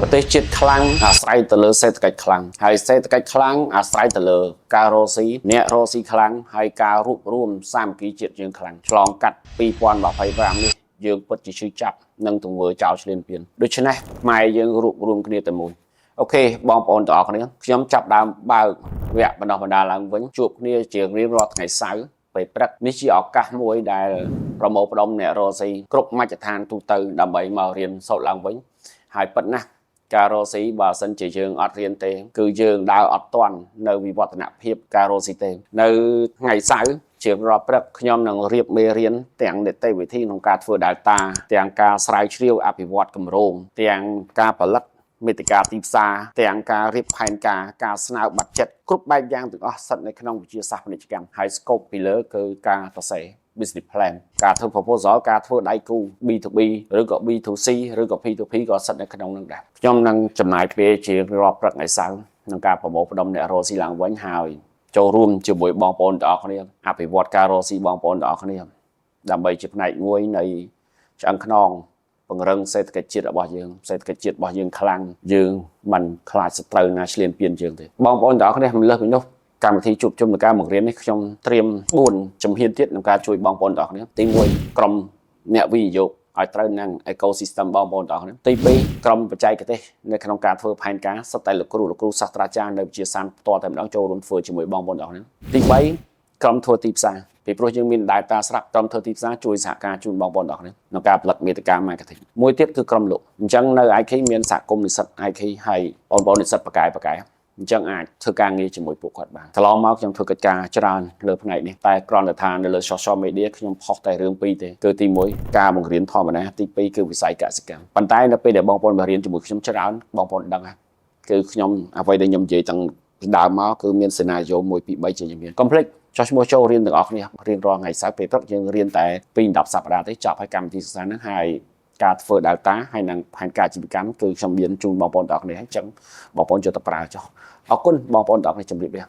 ប្រទេសជាតិខ្លាំងអាស្រ័យទៅលើសេដ្ឋកិច្ចខ្លាំងហើយសេដ្ឋកិច្ចខ្លាំងអាស្រ័យទៅលើការរកស៊ីអ្នករកស៊ីខ្លាំងហើយការរួបរวมសាមគ្គីជាតិយើងខ្លាំងឆ្លងកាត់2025នេះយើងពិតជាឈឺចាប់នឹងទង្វើចោលឈ្លានពានដូច្នេះខ្មែរយើងរួបរวมគ្នាតែមួយអូខេបងប្អូនទាំងអស់គ្នាខ្ញុំចាប់ដើមបើកវគ្គបណ្ដុះបណ្ដាលឡើងវិញជួបគ្នាជារៀងរាល់ថ្ងៃសៅរ៍ពេលព្រឹកនេះជាឱកាសមួយដែលប្រមូលផ្ដុំអ្នករកស៊ីគ្រប់មជ្ឈដ្ឋានទូទៅដើម្បីមករៀនសូត្រឡើងវិញហើយពិតណាស់ការរកស៊ីបើសិនជាយើងអត់រៀនទេគឺយើងដើរអត់ទាន់នៅវិវឌ្ឍនភាពការរកស៊ីទេនៅថ្ងៃសៅរ៍ជារាប់ព្រឹកខ្ញុំនឹងរៀបមេរៀនទាំងនីតិវិធីក្នុងការធ្វើ Data ទាំងការស្រាវជ្រាវអភិវឌ្ឍគម្រោងទាំងការផលិតមេតិកាទីផ្សារទាំងការរៀបផែនការស្នើបាត់ចិត្តគ្រប់បែបយ៉ាងទាំងអស់ស្ថិតនៅក្នុងវិទ្យាសាស្ត្រពាណិជ្ជកម្មហើយ scope ពីលើគឺការសរសេរ business plan ការធ្វើ proposal ការធ្វើដៃគូ B2B ឬក៏ B2C ឬក៏ P2P ក៏ស្ថិតនៅក្នុងនឹងដែរខ្ញុំនឹងចំណាយពេលជារាប់ព្រឹកថ្ងៃសៅរ៍ក្នុងការប្រមូលផ្ដុំអ្នករកស៊ីឡើងវិញហើយចូលរួមជាមួយបងប្អូនទាំងអស់គ្នាអភិវឌ្ឍការរកស៊ីបងប្អូនទាំងអស់គ្នាដើម្បីជាផ្នែកមួយនៃឆ្អឹងខ្នងពង្រឹងសេដ្ឋកិច្ចជាតិរបស់យើងសេដ្ឋកិច្ចជាតិរបស់យើងខ្លាំងយើងមិនខ្លាចសត្រូវណាឈ្លានពានយើងទេបងប្អូនទាំងអស់គ្នាមិនលើសពីនោះកម្មវិធីជួបជុំនៃការបង្រៀននេះខ្ញុំត្រៀម4ជំហានទៀតក្នុងការជួយបងប្អូនទាំងអស់គ្នាទី1ក្រុមអ្នកវិនិយោគឲ្យត្រូវនឹង ecosystem បងប្អូនទាំងអស់គ្នាទី2ក្រុមបច្ចេកទេសនៅក្នុងការធ្វើផែនការសិតតែលោកគ្រូសាស្ត្រាចារ្យនៅវិទ្យាសាស្ត្រផ្ទាល់តែម្ដងចូលរួមធ្វើជាមួយបងប្អូនទាំងអស់គ្នាទី3ក្រុមធ្វើទីផ្សារពីព្រោះយើងមាន data ស្រាប់ក្រុមធ្វើទីផ្សារជួយសហការជូនបងប្អូនទាំងអស់គ្នាក្នុងការផលិតមាតិកា marketing មួយទៀតគឺក្រុមលក់អញ្ចឹងនៅ IK មានសហគមន៍និស្សិត IK ហើយបងប្អូននិស្សិតបកែអញ្ចឹងអាចធ្វើការងារជាមួយពួកគាត់បានកន្លងមកខ្ញុំធ្វើកិច្ចការច្រើនលើផ្នែកនេះតែគ្រាន់តែថានៅលើ social media ខ្ញុំផុសតែរឿងពីរទេគឺទី1ការបង្រៀនធម្មតាទី2គឺវិស័យកសិកម្មប៉ុន្តែនៅពេលដែលបងប្អូនមករៀនជាមួយខ្ញុំច្រើនបងប្អូនដឹងហើយគឺខ្ញុំអ្វីដែលខ្ញុំនិយាយតាំងពីដើមមកគឺមានសេណារីយ៉ូ1 2 3ជាជំនាញ complete ចុះឈ្មោះចូលរៀនទាំងអស់គ្នារៀនរាល់ថ្ងៃសៅរ៍ពេលព្រឹកយើងរៀនតែពី10សប្តាហ៍ទេចប់ហើយកម្មវិធីសិក្សាហ្នឹងហើយការធ្វើ data ហើយនឹងផែនការអាជីវកម្មគឺខ្ញុំមានជូនបងប្អូនទាំងអស់គ្នាអញ្ចឹងបងប្អូនចូលទៅប្រើចុះអរគុណបងប្អូនទាំងអស់គ្នាជម្រាបលា